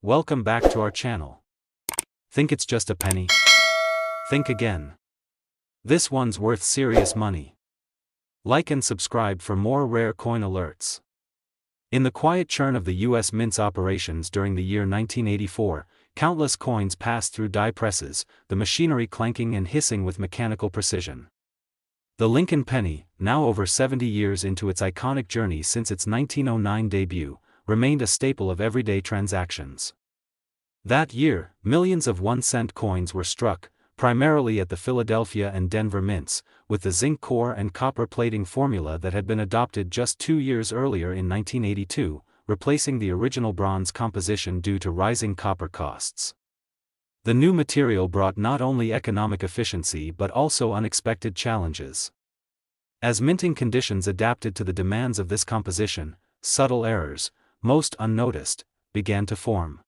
Welcome back to our channel. Think it's just a penny? Think again. This one's worth serious money. Like and subscribe for more rare coin alerts. In the quiet churn of the U.S. Mint's operations during the year 1984, countless coins passed through die presses, the machinery clanking and hissing with mechanical precision. The Lincoln penny, now over 70 years into its iconic journey since its 1909 debut, remained a staple of everyday transactions. That year, millions of 1-cent coins were struck, primarily at the Philadelphia and Denver mints, with the zinc core and copper plating formula that had been adopted just 2 years earlier in 1982, replacing the original bronze composition due to rising copper costs. The new material brought not only economic efficiency but also unexpected challenges. As minting conditions adapted to the demands of this composition, subtle errors, most unnoticed, began to form.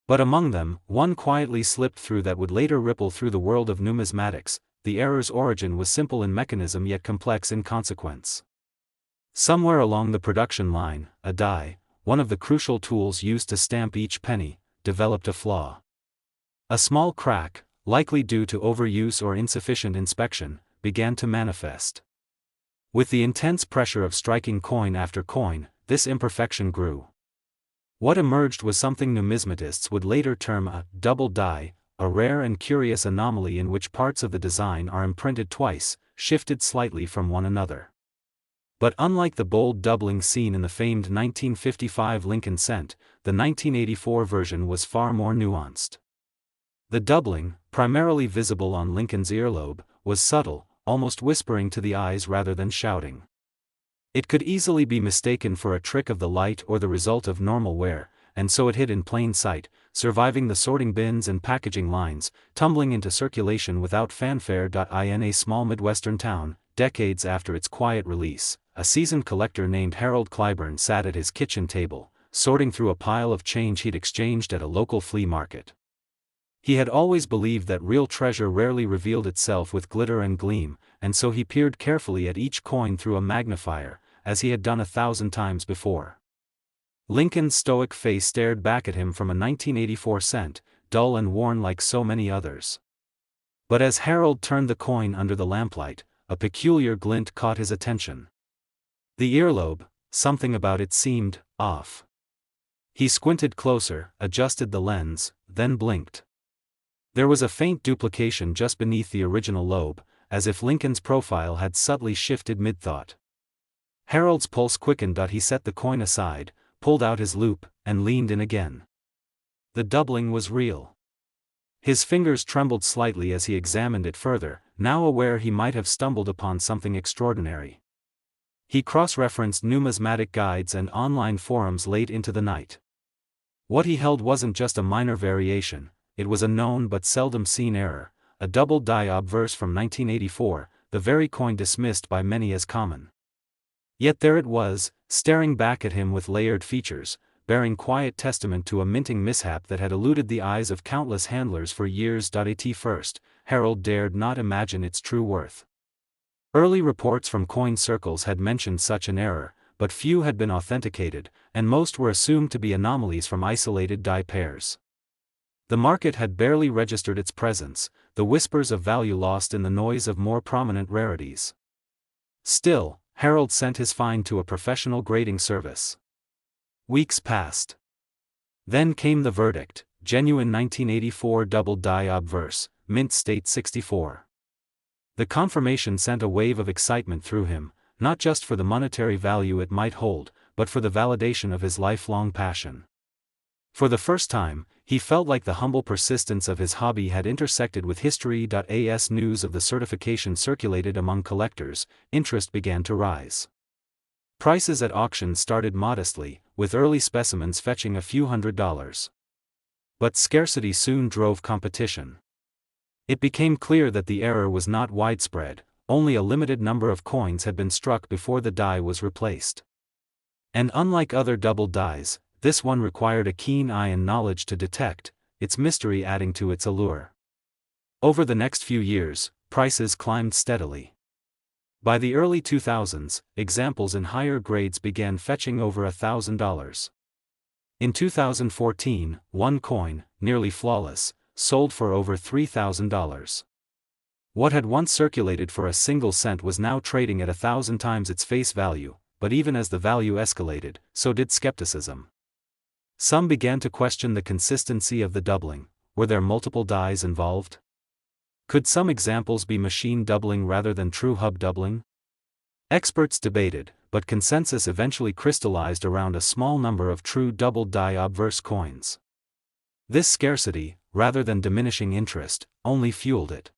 But among them, one quietly slipped through that would later ripple through the world of numismatics. The error's origin was simple in mechanism yet complex in consequence. Somewhere along the production line, a die, one of the crucial tools used to stamp each penny, developed a flaw. A small crack, likely due to overuse or insufficient inspection, began to manifest. With the intense pressure of striking coin after coin, this imperfection grew. What emerged was something numismatists would later term a double die, a rare and curious anomaly in which parts of the design are imprinted twice, shifted slightly from one another. But unlike the bold doubling seen in the famed 1955 Lincoln cent, the 1984 version was far more nuanced. The doubling, primarily visible on Lincoln's earlobe, was subtle, almost whispering to the eyes rather than shouting. It could easily be mistaken for a trick of the light or the result of normal wear, and so it hid in plain sight, surviving the sorting bins and packaging lines, tumbling into circulation without fanfare. In a small Midwestern town, decades after its quiet release, a seasoned collector named Harold Clyburn sat at his kitchen table, sorting through a pile of change he'd exchanged at a local flea market. He had always believed that real treasure rarely revealed itself with glitter and gleam, and so he peered carefully at each coin through a magnifier, as he had done 1,000 times before. Lincoln's stoic face stared back at him from a 1984 cent, dull and worn like so many others. But as Harold turned the coin under the lamplight, a peculiar glint caught his attention. The earlobe, something about it seemed off. He squinted closer, adjusted the lens, then blinked. There was a faint duplication just beneath the original lobe, as if Lincoln's profile had subtly shifted mid-thought. Harold's pulse quickened. He set the coin aside, pulled out his loupe, and leaned in again. The doubling was real. His fingers trembled slightly as he examined it further, now aware he might have stumbled upon something extraordinary. He cross-referenced numismatic guides and online forums late into the night. What he held wasn't just a minor variation. It was a known but seldom seen error, a double die obverse from 1984, the very coin dismissed by many as common. Yet there it was, staring back at him with layered features, bearing quiet testament to a minting mishap that had eluded the eyes of countless handlers for years. At first, Harold dared not imagine its true worth. Early reports from coin circles had mentioned such an error, but few had been authenticated, and most were assumed to be anomalies from isolated die pairs. The market had barely registered its presence, the whispers of value lost in the noise of more prominent rarities. Still, Harold sent his find to a professional grading service. Weeks passed. Then came the verdict: genuine 1984 double die obverse, mint state 64. The confirmation sent a wave of excitement through him, not just for the monetary value it might hold, but for the validation of his lifelong passion. For the first time, he felt like the humble persistence of his hobby had intersected with history. As news of the certification circulated among collectors, interest began to rise. Prices at auctions started modestly, with early specimens fetching a few $100s. But scarcity soon drove competition. It became clear that the error was not widespread, only a limited number of coins had been struck before the die was replaced. And unlike other double dies, this one required a keen eye and knowledge to detect, its mystery adding to its allure. Over the next few years, prices climbed steadily. By the early 2000s, examples in higher grades began fetching over $1,000. In 2014, one coin, nearly flawless, sold for over $3,000. What had once circulated for a single cent was now trading at 1,000 times its face value, but even as the value escalated, so did skepticism. Some began to question the consistency of the doubling. Were there multiple dies involved? Could some examples be machine doubling rather than true hub doubling? Experts debated, but consensus eventually crystallized around a small number of true doubled die obverse coins. This scarcity, rather than diminishing interest, only fueled it.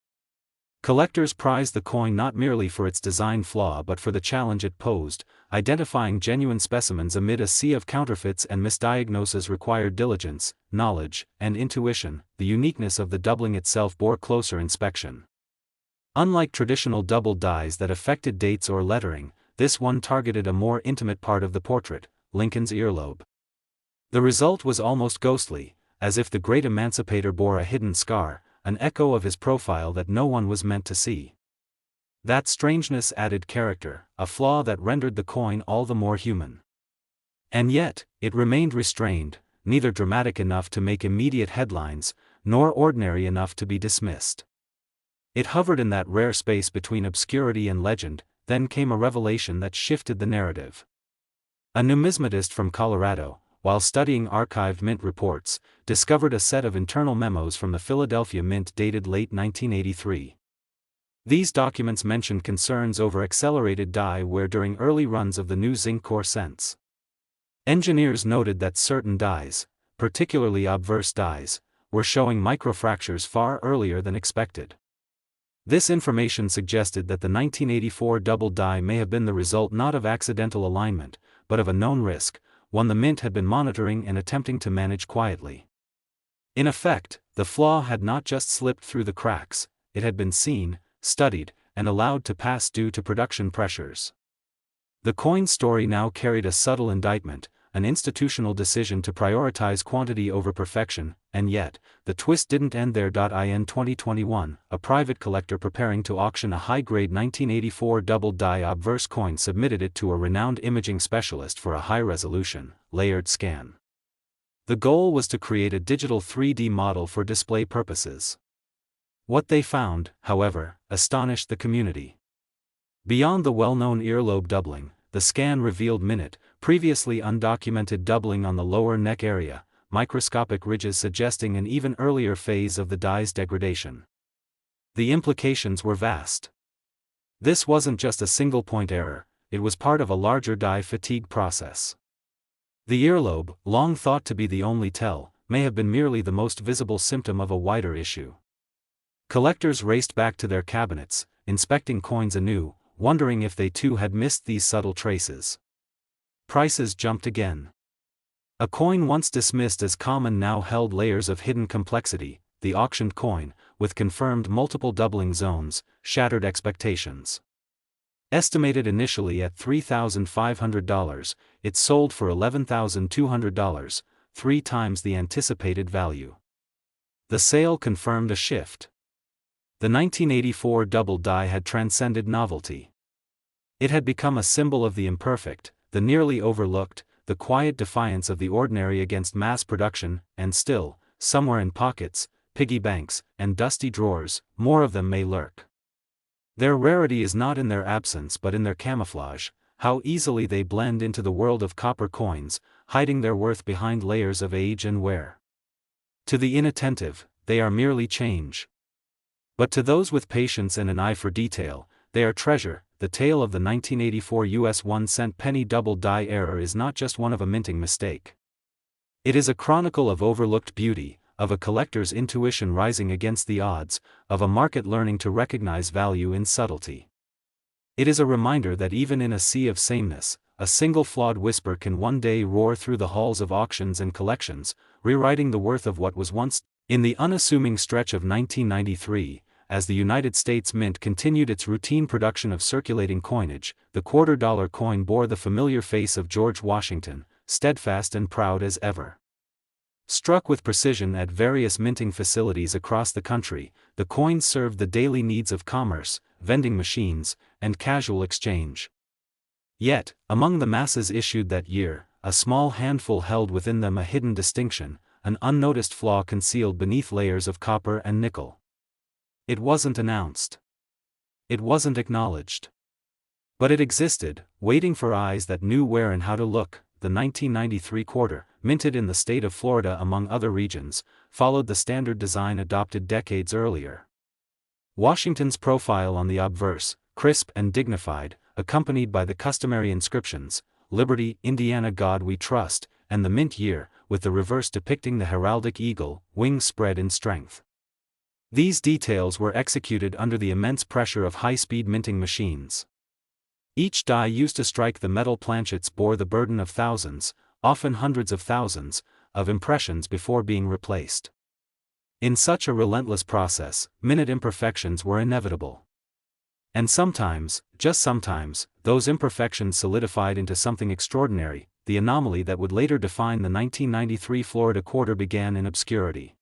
Collectors prized the coin not merely for its design flaw but for the challenge it posed. Identifying genuine specimens amid a sea of counterfeits and misdiagnoses required diligence, knowledge, and intuition. The uniqueness of the doubling itself bore closer inspection. Unlike traditional doubled dies that affected dates or lettering, this one targeted a more intimate part of the portrait, Lincoln's earlobe. The result was almost ghostly, as if the great emancipator bore a hidden scar, an echo of his profile that no one was meant to see. That strangeness added character, a flaw that rendered the coin all the more human. And yet, it remained restrained, neither dramatic enough to make immediate headlines, nor ordinary enough to be dismissed. It hovered in that rare space between obscurity and legend. Then came a revelation that shifted the narrative. A numismatist from Colorado, while studying archived mint reports, discovered a set of internal memos from the Philadelphia Mint dated late 1983. These documents mentioned concerns over accelerated die wear during early runs of the new zinc core cents. Engineers noted that certain dies, particularly obverse dies, were showing microfractures far earlier than expected. This information suggested that the 1984 doubled die may have been the result not of accidental alignment, but of a known risk, one the Mint had been monitoring and attempting to manage quietly. In effect, the flaw had not just slipped through the cracks, it had been seen, studied, and allowed to pass due to production pressures. The coin story now carried a subtle indictment, an institutional decision to prioritize quantity over perfection, and yet, the twist didn't end there. In 2021, a private collector preparing to auction a high-grade 1984 doubled die obverse coin submitted it to a renowned imaging specialist for a high-resolution, layered scan. The goal was to create a digital 3D model for display purposes. What they found, however, astonished the community. Beyond the well-known earlobe doubling, the scan revealed previously undocumented doubling on the lower neck area, microscopic ridges suggesting an even earlier phase of the die's degradation. The implications were vast. This wasn't just a single-point error, it was part of a larger die fatigue process. The earlobe, long thought to be the only tell, may have been merely the most visible symptom of a wider issue. Collectors raced back to their cabinets, inspecting coins anew, wondering if they too had missed these subtle traces. Prices jumped again. A coin once dismissed as common now held layers of hidden complexity. The auctioned coin, with confirmed multiple doubling zones, shattered expectations. Estimated initially at $3,500, it sold for $11,200, 3 times the anticipated value. The sale confirmed a shift. The 1984 doubled die had transcended novelty. It had become a symbol of the imperfect, the nearly overlooked, the quiet defiance of the ordinary against mass production, and still, somewhere in pockets, piggy banks, and dusty drawers, more of them may lurk. Their rarity is not in their absence but in their camouflage, how easily they blend into the world of copper coins, hiding their worth behind layers of age and wear. To the inattentive, they are merely change. But to those with patience and an eye for detail, they are treasure. The tale of the 1984 US 1-cent penny double die error is not just one of a minting mistake. It is a chronicle of overlooked beauty, of a collector's intuition rising against the odds, of a market learning to recognize value in subtlety. It is a reminder that even in a sea of sameness, a single flawed whisper can one day roar through the halls of auctions and collections, rewriting the worth of what was once. In the unassuming stretch of 1993, as the United States Mint continued its routine production of circulating coinage, the $quarter-dollar coin bore the familiar face of George Washington, steadfast and proud as ever. Struck with precision at various minting facilities across the country, the coin served the daily needs of commerce, vending machines, and casual exchange. Yet, among the masses issued that year, a small handful held within them a hidden distinction, an unnoticed flaw concealed beneath layers of copper and nickel. It wasn't announced. It wasn't acknowledged. But it existed, waiting for eyes that knew where and how to look. The 1993 quarter, minted in the state of Florida among other regions, followed the standard design adopted decades earlier. Washington's profile on the obverse, crisp and dignified, accompanied by the customary inscriptions, Liberty, Indiana, God We Trust, and the mint year, with the reverse depicting the heraldic eagle, wings spread in strength. These details were executed under the immense pressure of high-speed minting machines. Each die used to strike the metal planchets bore the burden of thousands, often hundreds of thousands, of impressions before being replaced. In such a relentless process, minute imperfections were inevitable. And sometimes, just sometimes, those imperfections solidified into something extraordinary. The anomaly that would later define the 1993 Florida quarter began in obscurity.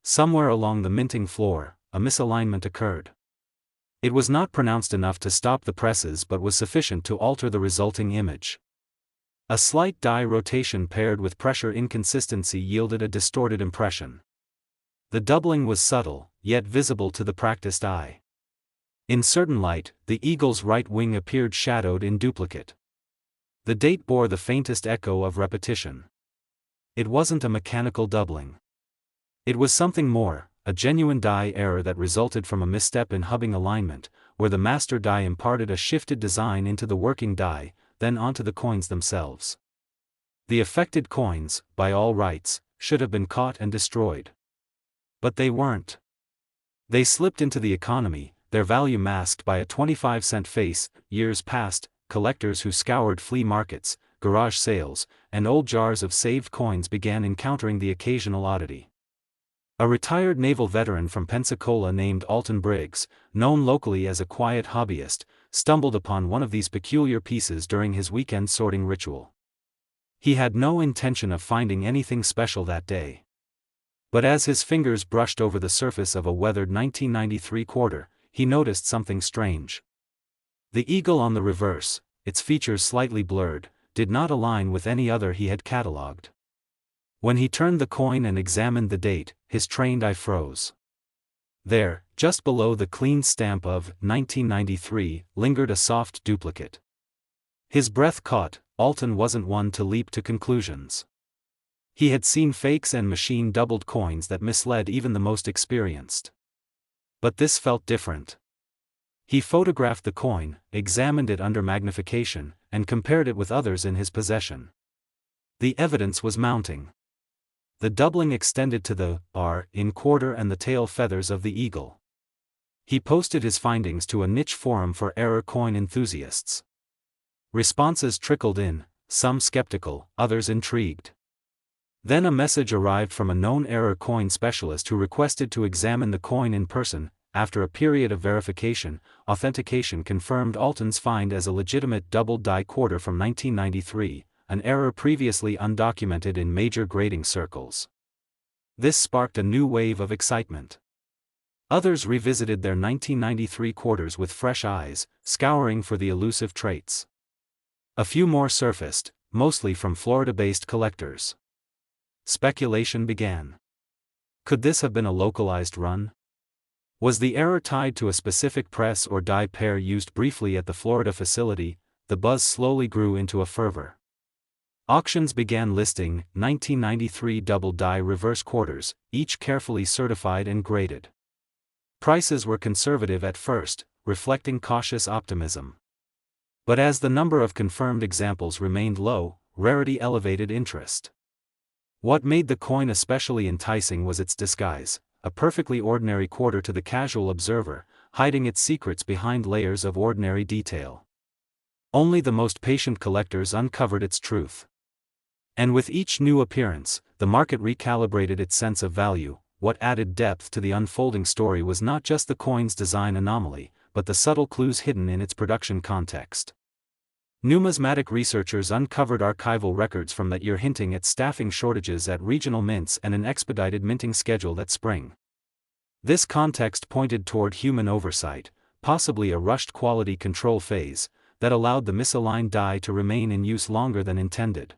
Somewhere along the minting floor, a misalignment occurred. It was not pronounced enough to stop the presses but was sufficient to alter the resulting image. A slight die rotation paired with pressure inconsistency yielded a distorted impression. The doubling was subtle, yet visible to the practiced eye. In certain light, the eagle's right wing appeared shadowed in duplicate. The date bore the faintest echo of repetition. It wasn't a mechanical doubling. It was something more, a genuine die error that resulted from a misstep in hubbing alignment, where the master die imparted a shifted design into the working die, then onto the coins themselves. The affected coins, by all rights, should have been caught and destroyed. But they weren't. They slipped into the economy, their value masked by a 25-cent face. Years passed, collectors who scoured flea markets, garage sales, and old jars of saved coins began encountering the occasional oddity. A retired naval veteran from Pensacola named Alton Briggs, known locally as a quiet hobbyist, stumbled upon one of these peculiar pieces during his weekend sorting ritual. He had no intention of finding anything special that day. But as his fingers brushed over the surface of a weathered 1993 quarter, he noticed something strange. The eagle on the reverse, its features slightly blurred, did not align with any other he had catalogued. When he turned the coin and examined the date, his trained eye froze. There, just below the clean stamp of 1993, lingered a soft duplicate. His breath caught. Alton wasn't one to leap to conclusions. He had seen fakes and machine-doubled coins that misled even the most experienced. But this felt different. He photographed the coin, examined it under magnification, and compared it with others in his possession. The evidence was mounting. The doubling extended to the R in quarter and the tail feathers of the eagle. He posted his findings to a niche forum for error coin enthusiasts. Responses trickled in, some skeptical, others intrigued. Then a message arrived from a known error coin specialist who requested to examine the coin in person. After a period of verification, authentication confirmed Alton's find as a legitimate doubled die quarter from 1993. An error previously undocumented in major grading circles. This sparked a new wave of excitement. Others revisited their 1993 quarters with fresh eyes, scouring for the elusive traits. A few more surfaced, mostly from Florida-based collectors. Speculation began. Could this have been a localized run? Was the error tied to a specific press or die pair used briefly at the Florida facility? The buzz slowly grew into a fervor. Auctions began listing 1993 double die reverse quarters, each carefully certified and graded. Prices were conservative at first, reflecting cautious optimism. But as the number of confirmed examples remained low, rarity elevated interest. What made the coin especially enticing was its disguise, a perfectly ordinary quarter to the casual observer, hiding its secrets behind layers of ordinary detail. Only the most patient collectors uncovered its truth. And with each new appearance, the market recalibrated its sense of value. What added depth to the unfolding story was not just the coin's design anomaly, but the subtle clues hidden in its production context. Numismatic researchers uncovered archival records from that year hinting at staffing shortages at regional mints and an expedited minting schedule that spring. This context pointed toward human oversight, possibly a rushed quality control phase, that allowed the misaligned die to remain in use longer than intended.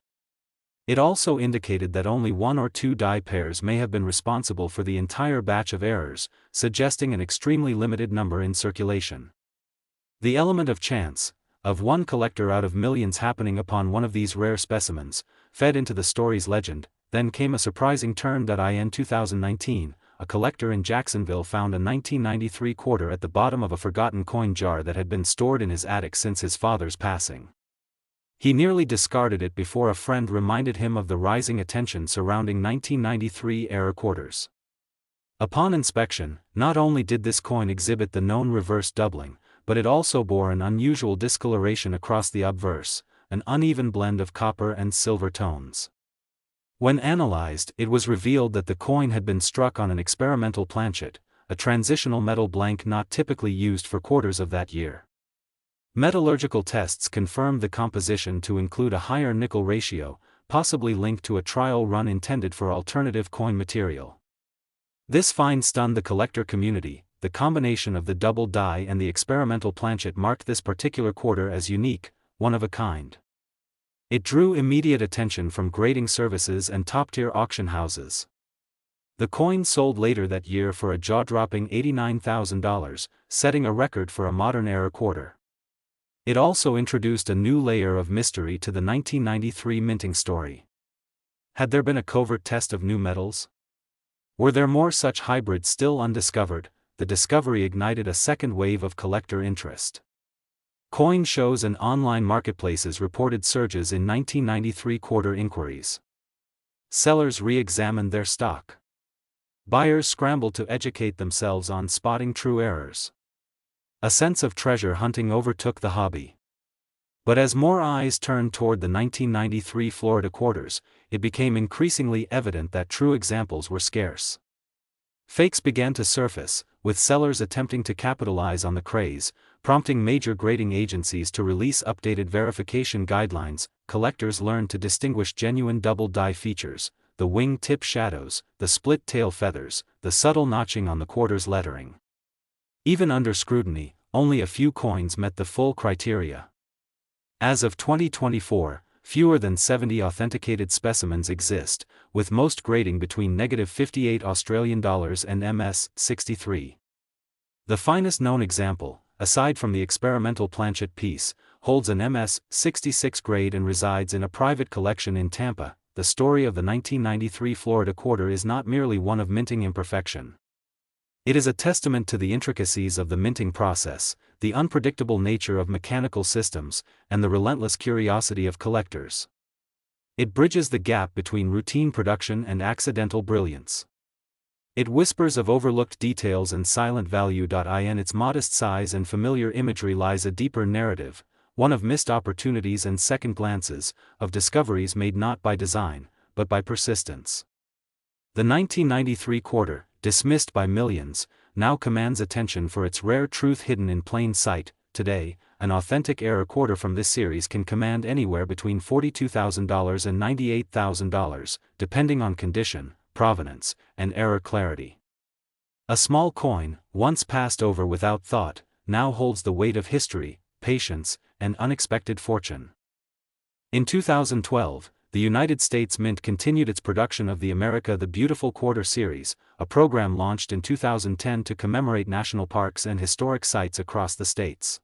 It also indicated that only one or two die pairs may have been responsible for the entire batch of errors, suggesting an extremely limited number in circulation. The element of chance, of one collector out of millions happening upon one of these rare specimens, fed into the story's legend. Then came a surprising turn. In 2019, a collector in Jacksonville found a 1993 quarter at the bottom of a forgotten coin jar that had been stored in his attic since his father's passing. He nearly discarded it before a friend reminded him of the rising attention surrounding 1993 era quarters. Upon inspection, not only did this coin exhibit the known reverse doubling, but it also bore an unusual discoloration across the obverse, an uneven blend of copper and silver tones. When analyzed, it was revealed that the coin had been struck on an experimental planchet, a transitional metal blank not typically used for quarters of that year. Metallurgical tests confirmed the composition to include a higher nickel ratio, possibly linked to a trial run intended for alternative coin material. This find stunned the collector community. The combination of the double die and the experimental planchet marked this particular quarter as unique, one of a kind. It drew immediate attention from grading services and top-tier auction houses. The coin sold later that year for a jaw-dropping $89,000, setting a record for a modern-era quarter. It also introduced a new layer of mystery to the 1993 minting story. Had there been a covert test of new metals? Were there more such hybrids still undiscovered? The discovery ignited a second wave of collector interest. Coin shows and online marketplaces reported surges in 1993 quarter inquiries. Sellers re-examined their stock. Buyers scrambled to educate themselves on spotting true errors. A sense of treasure hunting overtook the hobby. But as more eyes turned toward the 1993 Florida quarters, it became increasingly evident that true examples were scarce. Fakes began to surface, with sellers attempting to capitalize on the craze, prompting major grading agencies to release updated verification guidelines. Collectors learned to distinguish genuine double die features, the wing tip shadows, the split tail feathers, the subtle notching on the quarter's lettering. Even under scrutiny, only a few coins met the full criteria. As of 2024, fewer than 70 authenticated specimens exist, with most grading between -58 Australian dollars and -63. The finest known example, aside from the experimental planchet piece, holds an -66 grade and resides in a private collection in Tampa. The story of the 1993 Florida quarter is not merely one of minting imperfection. It is a testament to the intricacies of the minting process, the unpredictable nature of mechanical systems, and the relentless curiosity of collectors. It bridges the gap between routine production and accidental brilliance. It whispers of overlooked details and silent value. In its modest size and familiar imagery lies a deeper narrative, one of missed opportunities and second glances, of discoveries made not by design, but by persistence. The 1993 quarter, dismissed by millions, now commands attention for its rare truth hidden in plain sight. Today, an authentic era quarter from this series can command anywhere between $42,000 and $98,000, depending on condition, provenance, and era clarity. A small coin, once passed over without thought, now holds the weight of history, patience, and unexpected fortune. In 2012, the United States Mint continued its production of the America the Beautiful Quarter series, a program launched in 2010 to commemorate national parks and historic sites across the states.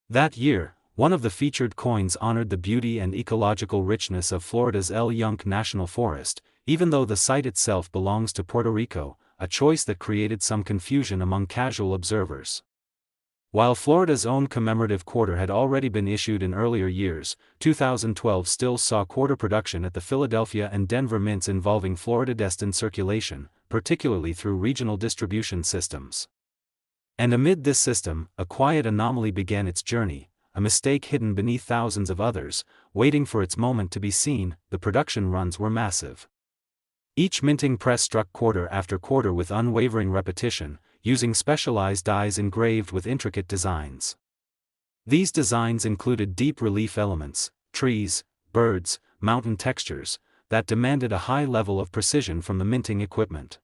That year, one of the featured coins honored the beauty and ecological richness of Florida's El Yunque National Forest, even though the site itself belongs to Puerto Rico, a choice that created some confusion among casual observers. While Florida's own commemorative quarter had already been issued in earlier years, 2012 still saw quarter production at the Philadelphia and Denver mints involving Florida-destined circulation, particularly through regional distribution systems. And amid this system, a quiet anomaly began its journey, a mistake hidden beneath thousands of others, waiting for its moment to be seen. The production runs were massive. Each minting press struck quarter after quarter with unwavering repetition, using specialized dies engraved with intricate designs. These designs included deep relief elements, trees, birds, mountain textures, that demanded a high level of precision from the minting equipment.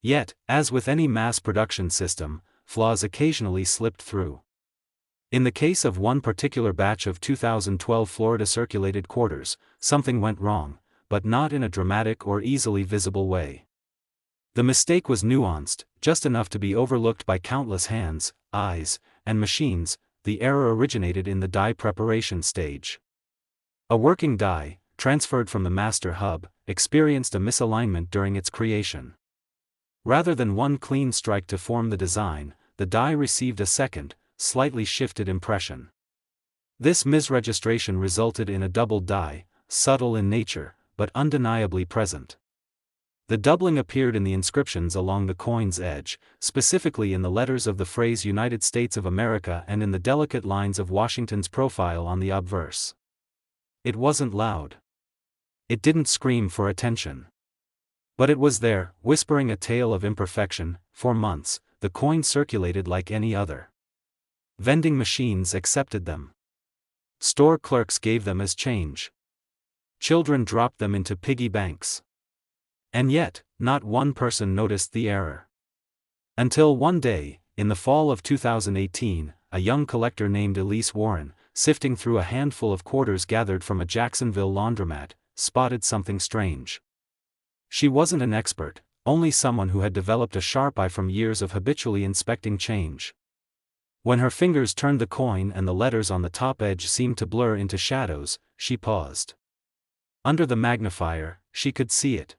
Yet, as with any mass production system, flaws occasionally slipped through. In the case of one particular batch of 2012 Florida circulated quarters, something went wrong, but not in a dramatic or easily visible way. The mistake was nuanced, just enough to be overlooked by countless hands, eyes, and machines. The error originated in the die preparation stage. A working die, transferred from the master hub, experienced a misalignment during its creation. Rather than one clean strike to form the design, the die received a second, slightly shifted impression. This misregistration resulted in a doubled die, subtle in nature, but undeniably present. The doubling appeared in the inscriptions along the coin's edge, specifically in the letters of the phrase United States of America and in the delicate lines of Washington's profile on the obverse. It wasn't loud. It didn't scream for attention. But it was there, whispering a tale of imperfection. For months, the coin circulated like any other. Vending machines accepted them. Store clerks gave them as change. Children dropped them into piggy banks. And yet, not one person noticed the error. Until one day, in the fall of 2018, a young collector named Ellis Warren, sifting through a handful of quarters gathered from a Jacksonville laundromat, spotted something strange. She wasn't an expert, only someone who had developed a sharp eye from years of habitually inspecting change. When her fingers turned the coin and the letters on the top edge seemed to blur into shadows, she paused. Under the magnifier, she could see it.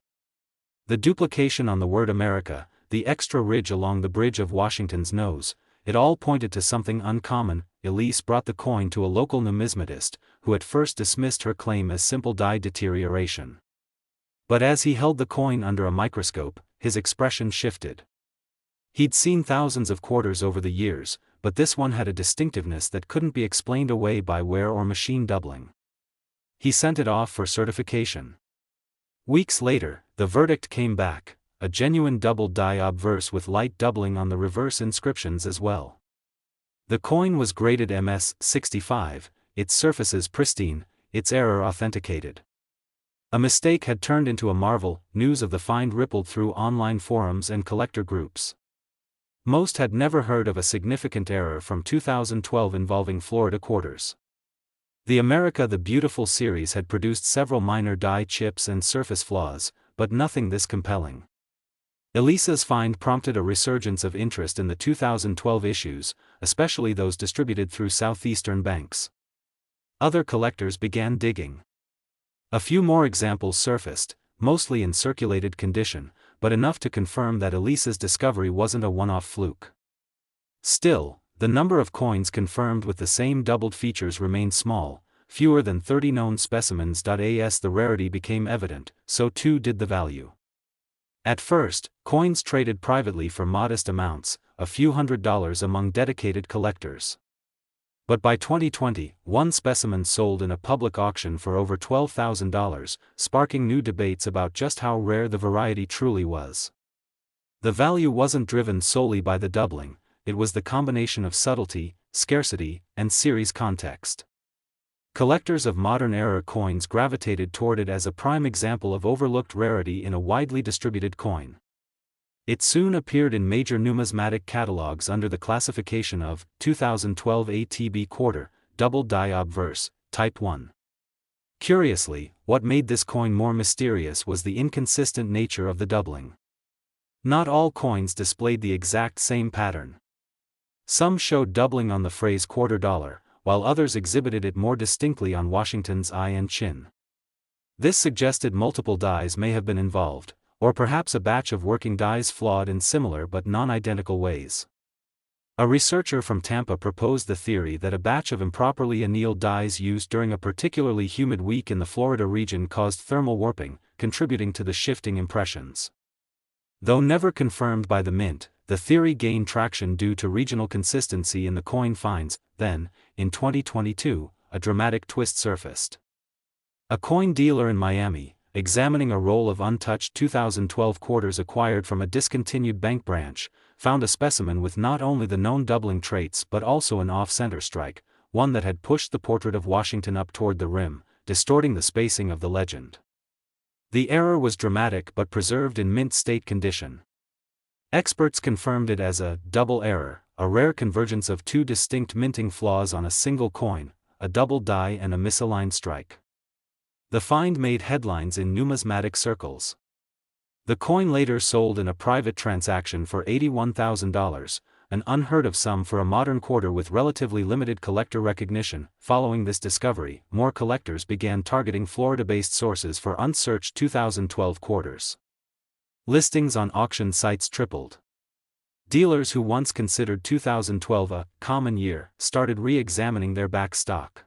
The duplication on the word America, the extra ridge along the bridge of Washington's nose, it all pointed to something uncommon. Ellis brought the coin to a local numismatist, who at first dismissed her claim as simple die deterioration. But as he held the coin under a microscope, his expression shifted. He'd seen thousands of quarters over the years, but this one had a distinctiveness that couldn't be explained away by wear or machine doubling. He sent it off for certification. Weeks later, the verdict came back, a genuine doubled die obverse with light doubling on the reverse inscriptions as well. The coin was graded MS-65, its surfaces pristine, its error authenticated. A mistake had turned into a marvel. News of the find rippled through online forums and collector groups. Most had never heard of a significant error from 2012 involving Florida quarters. The America the Beautiful series had produced several minor die chips and surface flaws, but nothing this compelling. Ellis's find prompted a resurgence of interest in the 2012 issues, especially those distributed through southeastern banks. Other collectors began digging. A few more examples surfaced, mostly in circulated condition, but enough to confirm that Ellis's discovery wasn't a one-off fluke. Still, the number of coins confirmed with the same doubled features remained small, fewer than 30 known specimens. As the rarity became evident, so too did the value. At first, coins traded privately for modest amounts, a few $100s among dedicated collectors. But by 2020, one specimen sold in a public auction for over $12,000, sparking new debates about just how rare the variety truly was. The value wasn't driven solely by the doubling. It was the combination of subtlety, scarcity, and series context. Collectors of modern era coins gravitated toward it as a prime example of overlooked rarity in a widely distributed coin. It soon appeared in major numismatic catalogs under the classification of 2012 ATB quarter, double die obverse, type 1. Curiously, what made this coin more mysterious was the inconsistent nature of the doubling. Not all coins displayed the exact same pattern. Some showed doubling on the phrase quarter dollar, while others exhibited it more distinctly on Washington's eye and chin. This suggested multiple dies may have been involved, or perhaps a batch of working dies flawed in similar but non-identical ways. A researcher from Tampa proposed the theory that a batch of improperly annealed dies used during a particularly humid week in the Florida region caused thermal warping, contributing to the shifting impressions. Though never confirmed by the Mint, the theory gained traction due to regional consistency in the coin finds. Then, in 2022, a dramatic twist surfaced. A coin dealer in Miami, examining a roll of untouched 2012 quarters acquired from a discontinued bank branch, found a specimen with not only the known doubling traits but also an off-center strike, one that had pushed the portrait of Washington up toward the rim, distorting the spacing of the legend. The error was dramatic but preserved in mint state condition. Experts confirmed it as a double error, a rare convergence of two distinct minting flaws on a single coin, a double die and a misaligned strike. The find made headlines in numismatic circles. The coin later sold in a private transaction for $81,000, an unheard-of sum for a modern quarter with relatively limited collector recognition. Following this discovery, more collectors began targeting Florida-based sources for unsearched 2012 quarters. Listings on auction sites tripled. Dealers who once considered 2012 a common year started re-examining their back stock.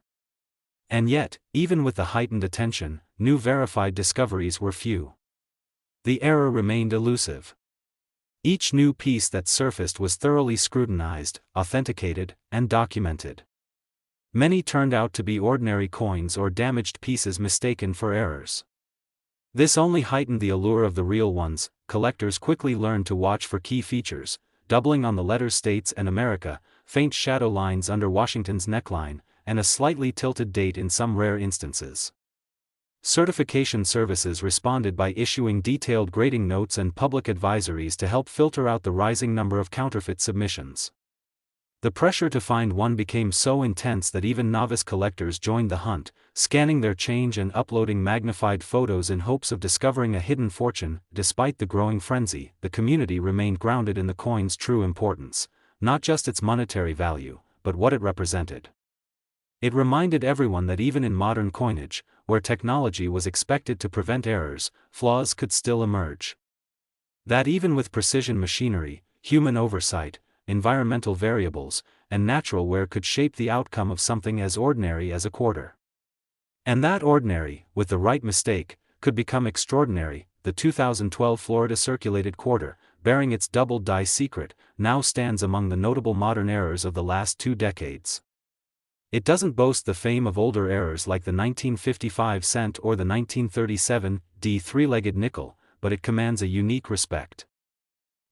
And yet, even with the heightened attention, new verified discoveries were few. The error remained elusive. Each new piece that surfaced was thoroughly scrutinized, authenticated, and documented. Many turned out to be ordinary coins or damaged pieces mistaken for errors. This only heightened the allure of the real ones. Collectors quickly learned to watch for key features: doubling on the letters States and America, faint shadow lines under Washington's neckline, and a slightly tilted date in some rare instances. Certification services responded by issuing detailed grading notes and public advisories to help filter out the rising number of counterfeit submissions. The pressure to find one became so intense that even novice collectors joined the hunt, scanning their change and uploading magnified photos in hopes of discovering a hidden fortune. Despite the growing frenzy, the community remained grounded in the coin's true importance, not just its monetary value, but what it represented. It reminded everyone that even in modern coinage, where technology was expected to prevent errors, flaws could still emerge. That even with precision machinery, human oversight, environmental variables, and natural wear could shape the outcome of something as ordinary as a quarter. And that ordinary, with the right mistake, could become extraordinary. The 2012 Florida circulated quarter, bearing its double die secret, now stands among the notable modern errors of the last 2 decades. It doesn't boast the fame of older errors like the 1955 cent or the 1937 D three-legged nickel, but it commands a unique respect.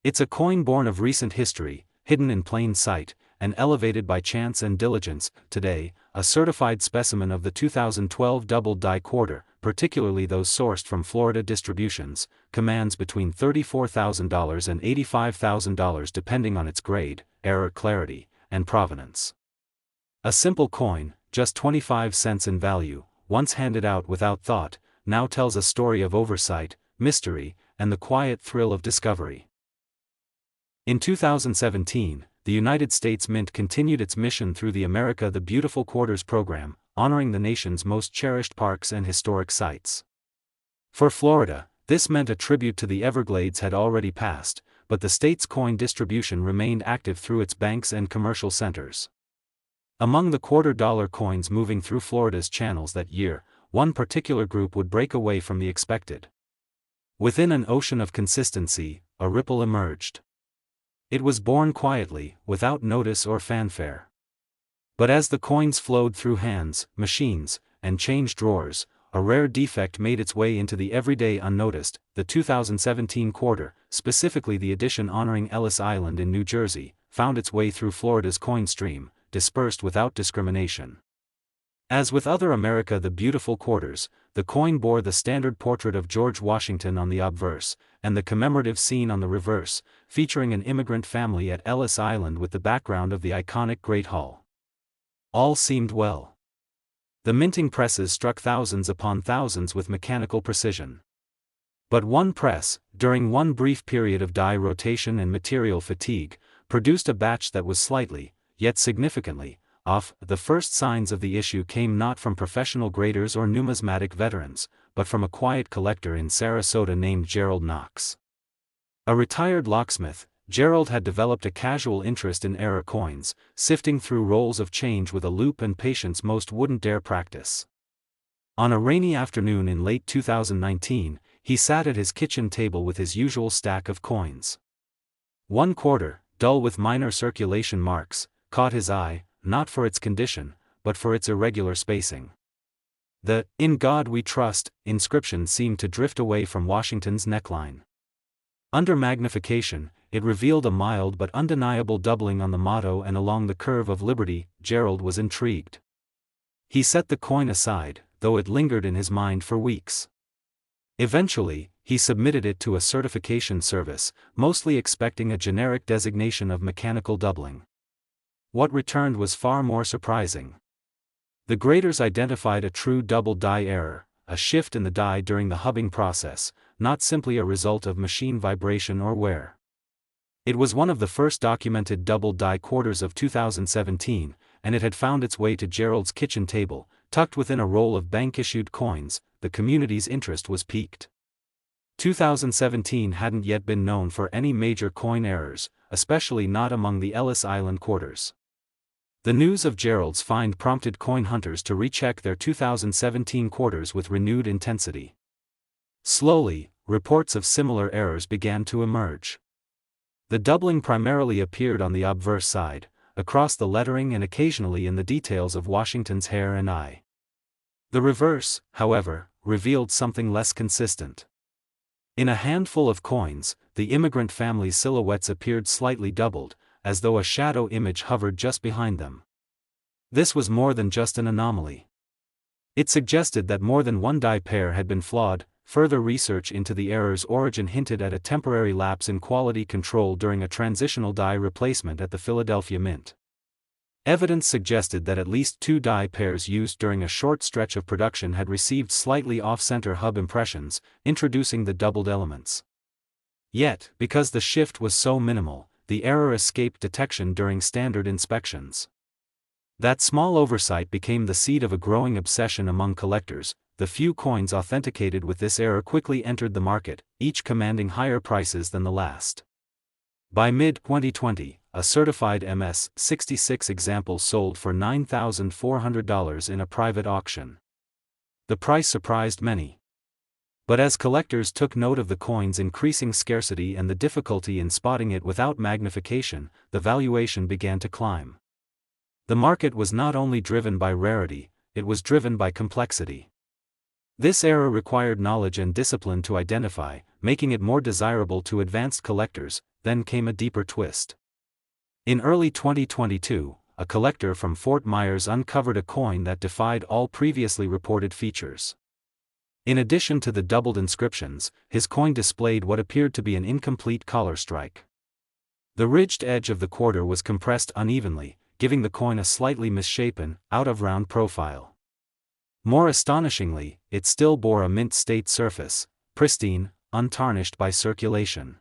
It's a coin born of recent history, hidden in plain sight, and elevated by chance and diligence. Today, a certified specimen of the 2012 double die quarter, particularly those sourced from Florida distributions, commands between $34,000 and $85,000 depending on its grade, error clarity, and provenance. A simple coin, just 25 cents in value, once handed out without thought, now tells a story of oversight, mystery, and the quiet thrill of discovery. In 2017, the United States Mint continued its mission through the America the Beautiful Quarters program, honoring the nation's most cherished parks and historic sites. For Florida, this meant a tribute to the Everglades had already passed, but the state's coin distribution remained active through its banks and commercial centers. Among the $quarter-dollar coins moving through Florida's channels that year, one particular group would break away from the expected. Within an ocean of consistency, a ripple emerged. It was born quietly, without notice or fanfare. But as the coins flowed through hands, machines, and change drawers, a rare defect made its way into the everyday unnoticed. The 2017 quarter, specifically the edition honoring Ellis Island in New Jersey, found its way through Florida's coin stream, dispersed without discrimination. As with other America the Beautiful quarters, the coin bore the standard portrait of George Washington on the obverse, and the commemorative scene on the reverse, featuring an immigrant family at Ellis Island with the background of the iconic Great Hall. All seemed well. The minting presses struck thousands upon thousands with mechanical precision. But one press, during one brief period of die rotation and material fatigue, produced a batch that was slightly, yet significantly, off. The first signs of the issue came not from professional graders or numismatic veterans, but from a quiet collector in Sarasota named Gerald Knox. A retired locksmith, Gerald had developed a casual interest in error coins, sifting through rolls of change with a loop and patience most wouldn't dare practice. On a rainy afternoon in late 2019, he sat at his kitchen table with his usual stack of coins. One quarter, dull with minor circulation marks, caught his eye, not for its condition, but for its irregular spacing. The "In God We Trust" inscription seemed to drift away from Washington's neckline. Under magnification, it revealed a mild but undeniable doubling on the motto and along the curve of liberty. Gerald was intrigued. He set the coin aside, though it lingered in his mind for weeks. Eventually, he submitted it to a certification service, mostly expecting a generic designation of mechanical doubling. What returned was far more surprising. The graders identified a true double die error, a shift in the die during the hubbing process, not simply a result of machine vibration or wear. It was one of the first documented double die quarters of 2017, and it had found its way to Gerald's kitchen table, tucked within a roll of bank-issued coins. The community's interest was piqued. 2017 hadn't yet been known for any major coin errors, especially not among the Ellis Island quarters. The news of Gerald's find prompted coin hunters to recheck their 2017 quarters with renewed intensity. Slowly, reports of similar errors began to emerge. The doubling primarily appeared on the obverse side, across the lettering and occasionally in the details of Washington's hair and eye. The reverse, however, revealed something less consistent. In a handful of coins, the immigrant family's silhouettes appeared slightly doubled, as though a shadow image hovered just behind them. This was more than just an anomaly. It suggested that more than one die pair had been flawed. Further research into the error's origin hinted at a temporary lapse in quality control during a transitional die replacement at the Philadelphia Mint. Evidence suggested that at least two die pairs used during a short stretch of production had received slightly off-center hub impressions, introducing the doubled elements. Yet, because the shift was so minimal, the error escaped detection during standard inspections. That small oversight became the seed of a growing obsession among collectors. The few coins authenticated with this error quickly entered the market, each commanding higher prices than the last. By mid-2020, a certified MS-66 example sold for $9,400 in a private auction. The price surprised many. But as collectors took note of the coin's increasing scarcity and the difficulty in spotting it without magnification, the valuation began to climb. The market was not only driven by rarity, it was driven by complexity. This error required knowledge and discipline to identify, making it more desirable to advanced collectors. Then came a deeper twist. In early 2022, a collector from Fort Myers uncovered a coin that defied all previously reported features. In addition to the doubled inscriptions, his coin displayed what appeared to be an incomplete collar strike. The ridged edge of the quarter was compressed unevenly, giving the coin a slightly misshapen, out-of-round profile. More astonishingly, it still bore a mint-state surface, pristine, untarnished by circulation.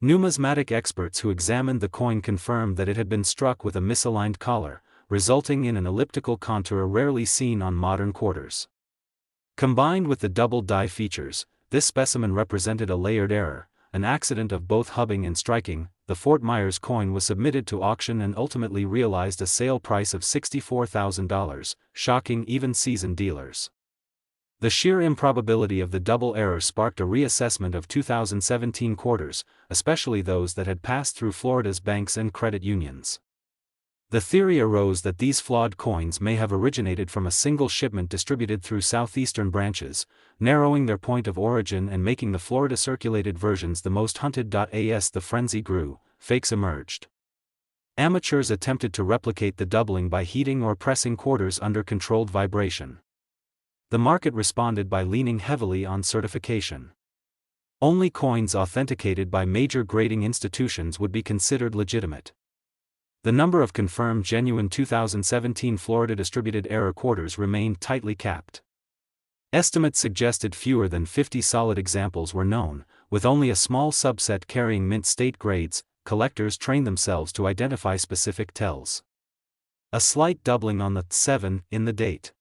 Numismatic experts who examined the coin confirmed that it had been struck with a misaligned collar, resulting in an elliptical contour rarely seen on modern quarters. Combined with the double die features, this specimen represented a layered error, an accident of both hubbing and striking. The Fort Myers coin was submitted to auction and ultimately realized a sale price of $64,000, shocking even seasoned dealers. The sheer improbability of the double error sparked a reassessment of 2017 quarters, especially those that had passed through Florida's banks and credit unions. The theory arose that these flawed coins may have originated from a single shipment distributed through southeastern branches, narrowing their point of origin and making the Florida-circulated versions the most hunted. As the frenzy grew, fakes emerged. Amateurs attempted to replicate the doubling by heating or pressing quarters under controlled vibration. The market responded by leaning heavily on certification. Only coins authenticated by major grading institutions would be considered legitimate. The number of confirmed genuine 2017 Florida distributed error quarters remained tightly capped. Estimates suggested fewer than 50 solid examples were known, with only a small subset carrying mint state grades. Collectors trained themselves to identify specific tells. A slight doubling on the 7 in the date.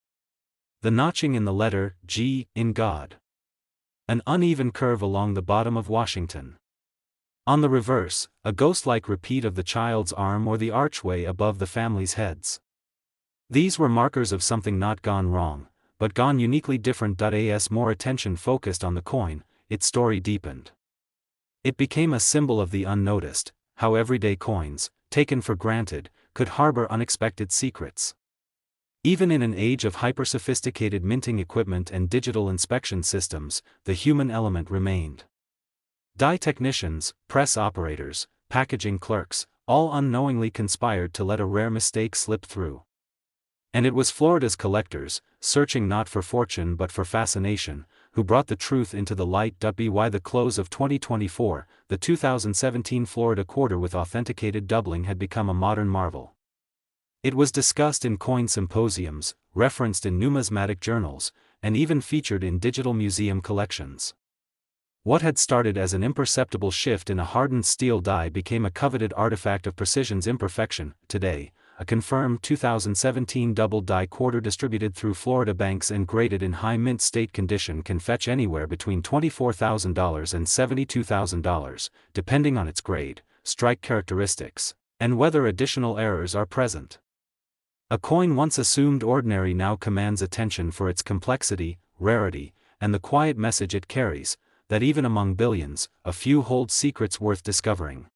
The notching in the letter G in God. An uneven curve along the bottom of Washington. On the reverse, a ghost-like repeat of the child's arm or the archway above the family's heads. These were markers of something not gone wrong, but gone uniquely different. As more attention focused on the coin, its story deepened. It became a symbol of the unnoticed, how everyday coins, taken for granted, could harbor unexpected secrets. Even in an age of hyper-sophisticated minting equipment and digital inspection systems, the human element remained. Die technicians, press operators, packaging clerks, all unknowingly conspired to let a rare mistake slip through. And it was Florida's collectors, searching not for fortune but for fascination, who brought the truth into the light. By the close of 2024, the 2017 Florida quarter with authenticated doubling had become a modern marvel. It was discussed in coin symposiums, referenced in numismatic journals, and even featured in digital museum collections. What had started as an imperceptible shift in a hardened steel die became a coveted artifact of precision's imperfection. Today, a confirmed 2017 double die quarter distributed through Florida banks and graded in high mint state condition can fetch anywhere between $24,000 and $72,000, depending on its grade, strike characteristics, and whether additional errors are present. A coin once assumed ordinary now commands attention for its complexity, rarity, and the quiet message it carries, that even among billions, a few hold secrets worth discovering.